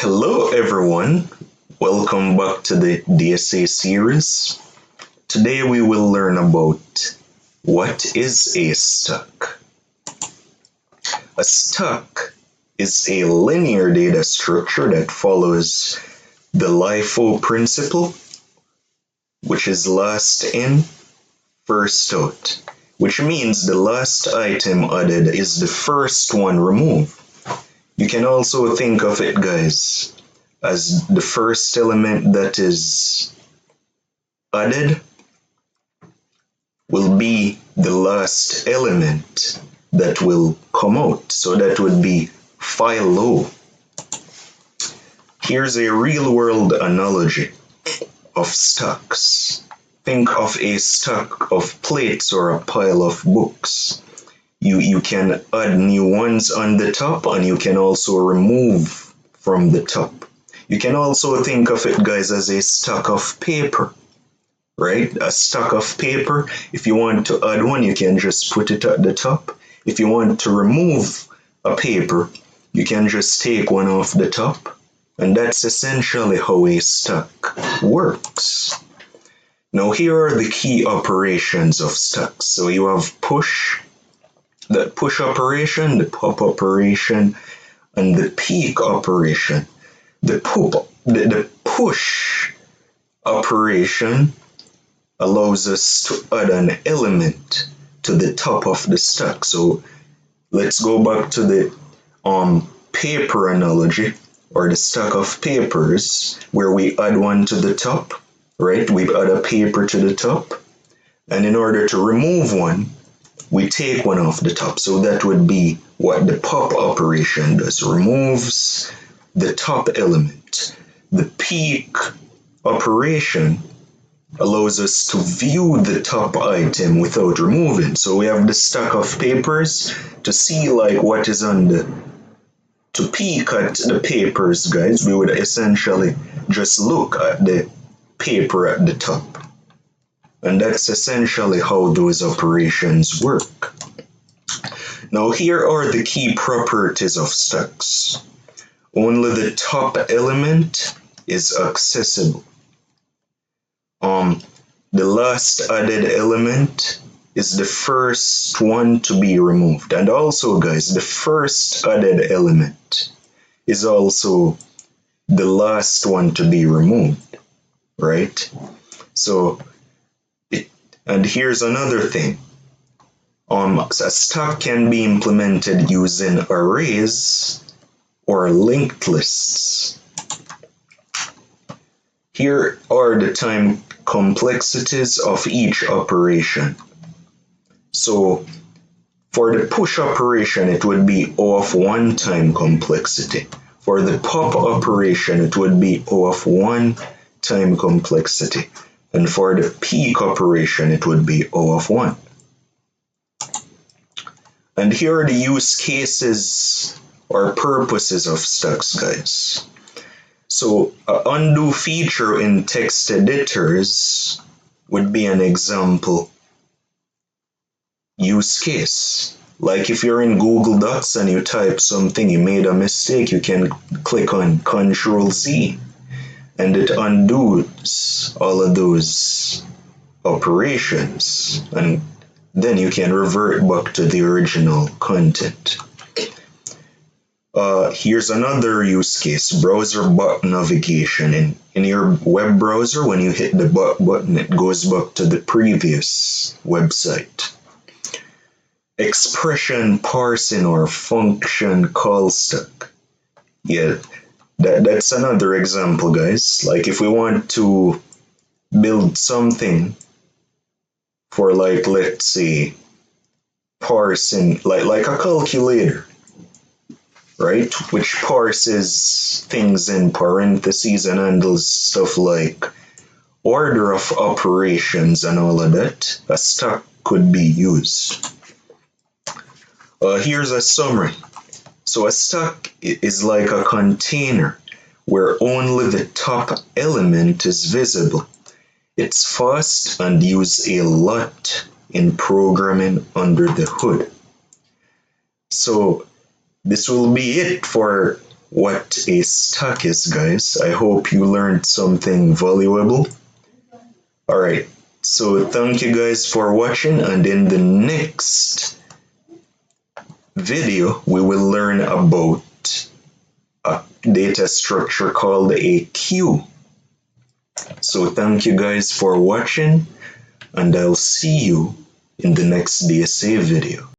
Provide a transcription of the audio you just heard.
Hello everyone, welcome back to the DSA Series. Today we will learn about what is a stack. A stack is a linear data structure that follows the LIFO principle, which is last in, first out, which means the last item added is the first one removed. You can also think of it, guys, as the first element that is added will be the last element that will come out. So that would be FILO. Here's a real-world analogy of stacks. Think of a stack of plates or a pile of books. You can add new ones on the top, and you can also remove from the top. You can also think of it, guys, as a stack of paper, right? A stack of paper. If you want to add one, you can just put it at the top. If you want to remove a paper, you can just take one off the top. And that's essentially how a stack works. Now, here are the key operations of stacks. So you have push, the push operation, the pop operation, and the peek operation. The push operation allows us to add an element to the top of the stack. So let's go back to the paper analogy, or the stack of papers, where we add one to the top, right? We add a paper to the top, and in order to remove one, we take one off the top. So that would be what the pop operation does, removes the top element. The peek operation allows us to view the top item without removing. So we have the stack of papers to see like what is on to peek at the papers, guys, we would essentially just look at the paper at the top. And that's essentially how those operations work. Now, here are the key properties of stacks. Only the top element is accessible. The last added element is the first one to be removed. And also, guys, the first added element is also the last one to be removed, right? So, and here's another thing. A stack can be implemented using arrays or linked lists. Here are the time complexities of each operation. So for the push operation, it would be O of 1 time complexity. For the pop operation, it would be O of 1 time complexity. And for the peek operation, it would be O of 1. And here are the use cases or purposes of stacks, guys. So an undo feature in text editors would be an example use case. Like if you're in Google Docs and you type something, you made a mistake, you can click on Ctrl Z and it undoes all of those operations, and then you can revert back to the original content. Here's another use case, browser back navigation. In your web browser, when you hit the back button, it goes back to the previous website. Expression parsing or function call stack. Yeah, that's another example, guys. Like if we want to build something for, like, let's say parsing, like a calculator, right? Which parses things in parentheses and handles stuff like order of operations and all of that, a stack could be used. Here's a summary. So a stack is like a container where only the top element is visible. It's fast and used a lot in programming under the hood. So this will be it for what a stack is, guys. I hope you learned something valuable. Alright, so thank you guys for watching, and in the next video we will learn about a data structure called a queue. So thank you guys for watching, and I'll see you in the next DSA video.